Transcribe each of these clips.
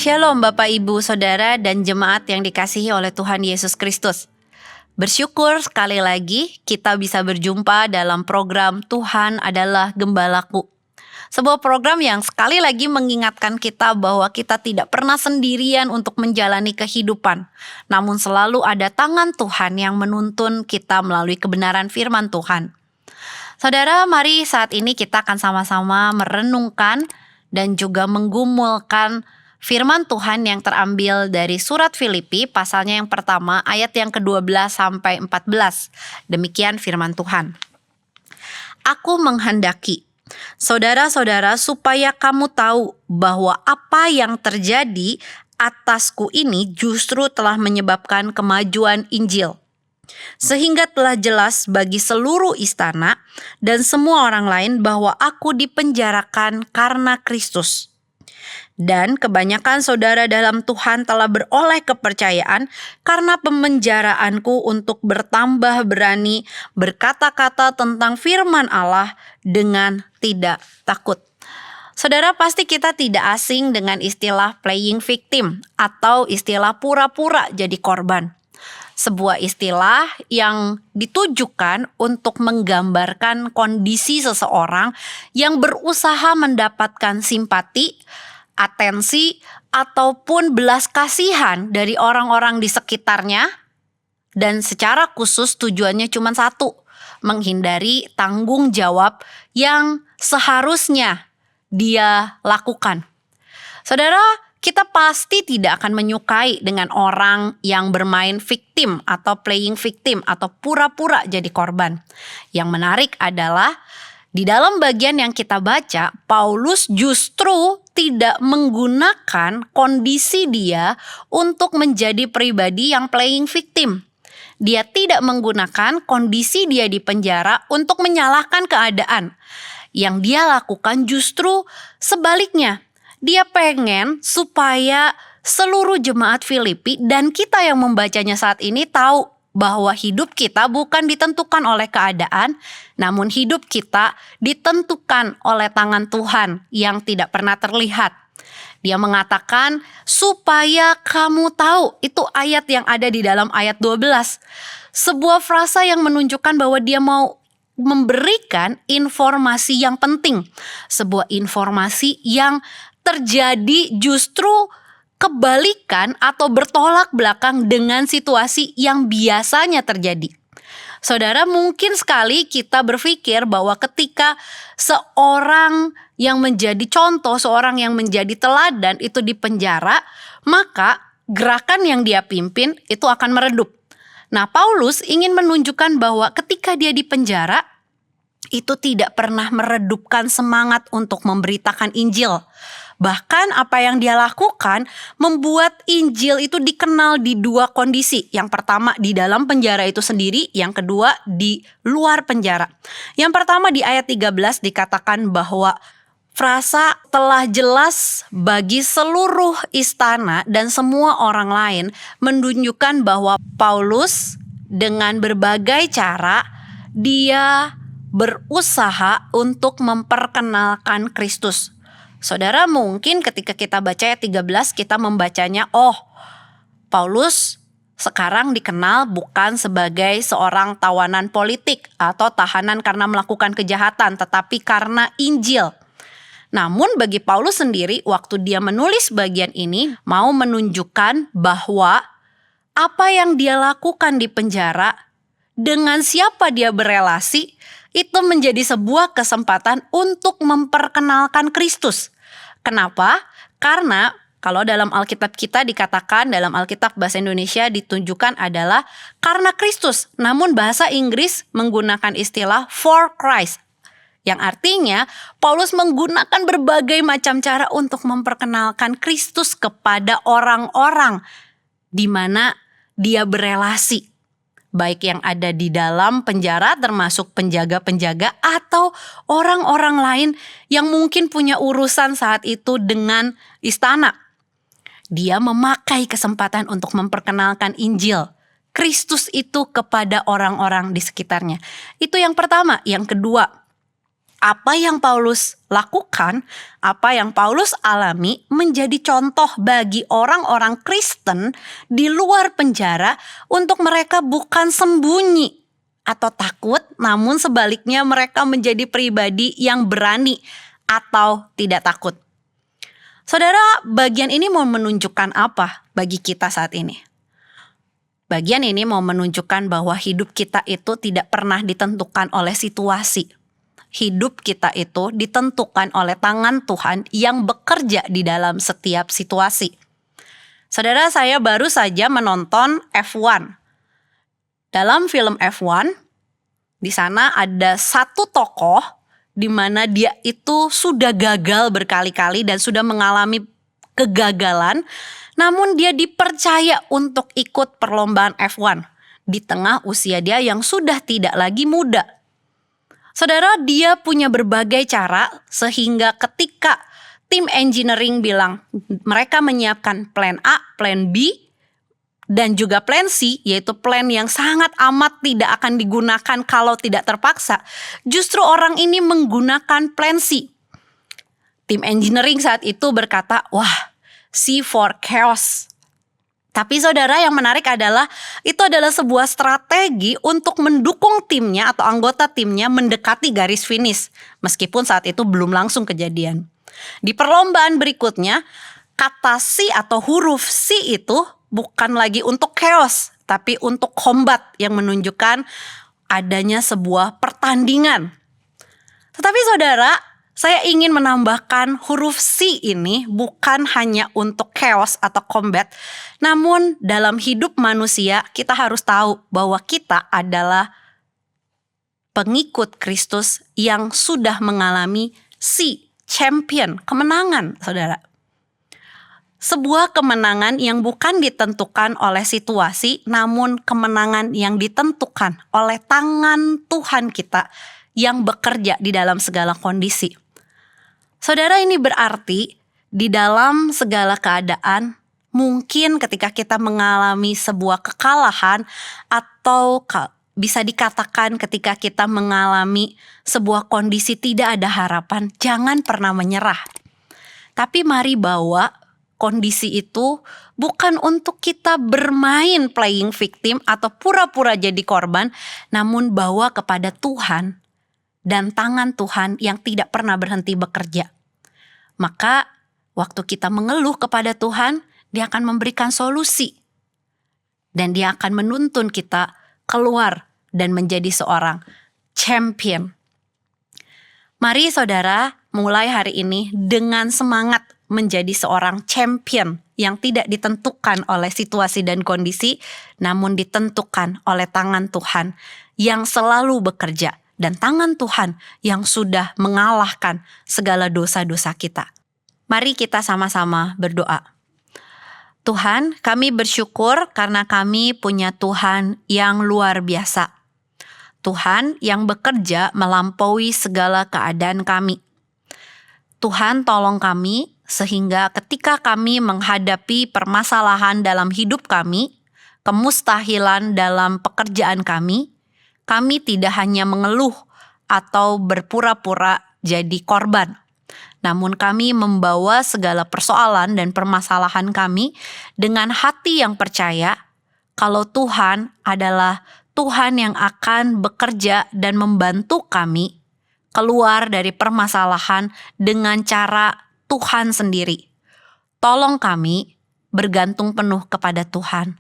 Shalom Bapak Ibu Saudara dan jemaat yang dikasihi oleh Tuhan Yesus Kristus. Bersyukur sekali lagi kita bisa berjumpa dalam program Tuhan adalah Gembalaku. Sebuah program yang sekali lagi mengingatkan kita bahwa kita tidak pernah sendirian untuk menjalani kehidupan. Namun selalu ada tangan Tuhan yang menuntun kita melalui kebenaran firman Tuhan. Saudara, mari saat ini kita akan sama-sama merenungkan dan juga menggumulkan firman Tuhan yang terambil dari surat Filipi pasalnya yang pertama ayat yang ke-12 sampai 14. Demikian firman Tuhan. Aku menghendaki, saudara-saudara, supaya kamu tahu bahwa apa yang terjadi atasku ini justru telah menyebabkan kemajuan Injil. Sehingga telah jelas bagi seluruh istana dan semua orang lain bahwa aku dipenjarakan karena Kristus. Dan kebanyakan saudara dalam Tuhan telah beroleh kepercayaan karena pemenjaraanku untuk bertambah berani berkata-kata tentang firman Allah dengan tidak takut. Saudara, pasti kita tidak asing dengan istilah playing victim atau istilah pura-pura jadi korban. Sebuah istilah yang ditujukan untuk menggambarkan kondisi seseorang yang berusaha mendapatkan simpati, atensi, ataupun belas kasihan dari orang-orang di sekitarnya. Dan secara khusus tujuannya cuma satu, menghindari tanggung jawab yang seharusnya dia lakukan. Saudara, kita pasti tidak akan menyukai dengan orang yang bermain victim atau playing victim atau pura-pura jadi korban. Yang menarik adalah di dalam bagian yang kita baca, Paulus justru tidak menggunakan kondisi dia untuk menjadi pribadi yang playing victim. Dia tidak menggunakan kondisi dia di penjara untuk menyalahkan keadaan. Yang dia lakukan justru sebaliknya. Dia pengen supaya seluruh jemaat Filipi dan kita yang membacanya saat ini tahu bahwa hidup kita bukan ditentukan oleh keadaan, namun hidup kita ditentukan oleh tangan Tuhan yang tidak pernah terlihat. Dia mengatakan supaya kamu tahu, itu ayat yang ada di dalam ayat 12. Sebuah frasa yang menunjukkan bahwa dia mau memberikan informasi yang penting. Sebuah informasi yang terjadi justru kebalikan atau bertolak belakang dengan situasi yang biasanya terjadi. Saudara, mungkin sekali kita berpikir bahwa ketika seorang yang menjadi contoh, seorang yang menjadi teladan itu di penjara, maka gerakan yang dia pimpin itu akan meredup. Nah, Paulus ingin menunjukkan bahwa ketika dia di penjara, itu tidak pernah meredupkan semangat untuk memberitakan Injil. Bahkan apa yang dia lakukan membuat Injil itu dikenal di dua kondisi. Yang pertama di dalam penjara itu sendiri, yang kedua di luar penjara. Yang pertama di ayat 13 dikatakan bahwa frasa telah jelas bagi seluruh istana dan semua orang lain menunjukkan bahwa Paulus dengan berbagai cara dia berusaha untuk memperkenalkan Kristus. Saudara, mungkin ketika kita baca ayat 13 kita membacanya, Paulus sekarang dikenal bukan sebagai seorang tawanan politik atau tahanan karena melakukan kejahatan, tetapi karena Injil. Namun bagi Paulus sendiri, waktu dia menulis bagian ini mau menunjukkan bahwa apa yang dia lakukan di penjara, dengan siapa dia berelasi, itu menjadi sebuah kesempatan untuk memperkenalkan Kristus. Kenapa? Karena kalau dalam Alkitab kita dikatakan, dalam Alkitab bahasa Indonesia ditunjukkan adalah karena Kristus. Namun bahasa Inggris menggunakan istilah for Christ. Yang artinya Paulus menggunakan berbagai macam cara untuk memperkenalkan Kristus kepada orang-orang di mana dia berelasi. Baik yang ada di dalam penjara termasuk penjaga-penjaga atau orang-orang lain yang mungkin punya urusan saat itu dengan istana. Dia memakai kesempatan untuk memperkenalkan Injil Kristus itu kepada orang-orang di sekitarnya. Itu yang pertama. Yang kedua, Apa yang Paulus lakukan, apa yang Paulus alami menjadi contoh bagi orang-orang Kristen di luar penjara untuk mereka bukan sembunyi atau takut, namun sebaliknya mereka menjadi pribadi yang berani atau tidak takut. Saudara, bagian ini mau menunjukkan apa bagi kita saat ini? Bagian ini mau menunjukkan bahwa hidup kita itu tidak pernah ditentukan oleh situasi. Hidup kita itu ditentukan oleh tangan Tuhan yang bekerja di dalam setiap situasi. Saudara, saya baru saja menonton F1. Dalam film F1, di sana ada satu tokoh di mana dia itu sudah gagal berkali-kali dan sudah mengalami kegagalan, namun dia dipercaya untuk ikut perlombaan F1 di tengah usia dia yang sudah tidak lagi muda. Saudara, dia punya berbagai cara sehingga ketika tim engineering bilang mereka menyiapkan plan A, plan B, dan juga plan C, yaitu plan yang sangat amat tidak akan digunakan kalau tidak terpaksa. Justru orang ini menggunakan plan C. Tim engineering saat itu berkata, wah, C for chaos. Tapi saudara, yang menarik adalah itu adalah sebuah strategi untuk mendukung timnya atau anggota timnya mendekati garis finish. Meskipun saat itu belum langsung kejadian. Di perlombaan berikutnya, kata C atau huruf C itu bukan lagi untuk chaos, tapi untuk combat yang menunjukkan adanya sebuah pertandingan. Tetapi saudara, saya ingin menambahkan huruf C ini bukan hanya untuk chaos atau combat, namun dalam hidup manusia kita harus tahu bahwa kita adalah pengikut Kristus yang sudah mengalami C, champion, kemenangan, saudara. Sebuah kemenangan yang bukan ditentukan oleh situasi, namun kemenangan yang ditentukan oleh tangan Tuhan kita yang bekerja di dalam segala kondisi. Saudara, ini berarti di dalam segala keadaan, mungkin ketika kita mengalami sebuah kekalahan atau bisa dikatakan ketika kita mengalami sebuah kondisi tidak ada harapan, jangan pernah menyerah. Tapi mari bawa kondisi itu bukan untuk kita bermain playing victim atau pura-pura jadi korban, namun bawa kepada Tuhan dan tangan Tuhan yang tidak pernah berhenti bekerja. Maka waktu kita mengeluh kepada Tuhan, Dia akan memberikan solusi. Dan Dia akan menuntun kita keluar dan menjadi seorang champion. Mari saudara, mulai hari ini dengan semangat menjadi seorang champion yang tidak ditentukan oleh situasi dan kondisi, namun ditentukan oleh tangan Tuhan yang selalu bekerja. Dan tangan Tuhan yang sudah mengalahkan segala dosa-dosa kita. Mari kita sama-sama berdoa. Tuhan, kami bersyukur karena kami punya Tuhan yang luar biasa. Tuhan yang bekerja melampaui segala keadaan kami. Tuhan, tolong kami sehingga ketika kami menghadapi permasalahan dalam hidup kami, kemustahilan dalam pekerjaan kami tidak hanya mengeluh atau berpura-pura jadi korban. Namun kami membawa segala persoalan dan permasalahan kami dengan hati yang percaya kalau Tuhan adalah Tuhan yang akan bekerja dan membantu kami keluar dari permasalahan dengan cara Tuhan sendiri. Tolong kami bergantung penuh kepada Tuhan,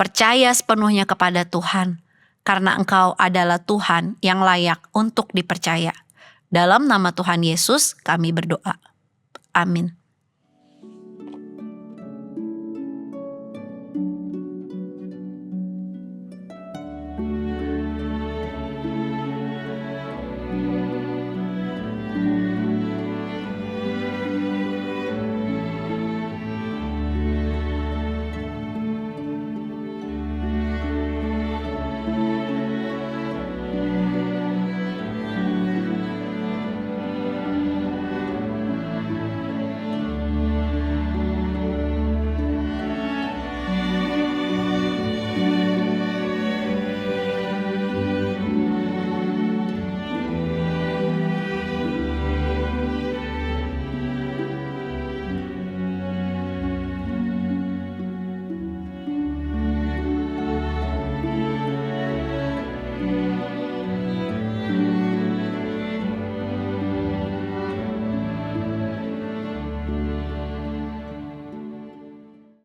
percaya sepenuhnya kepada Tuhan, karena Engkau adalah Tuhan yang layak untuk dipercaya. Dalam nama Tuhan Yesus kami berdoa. Amin.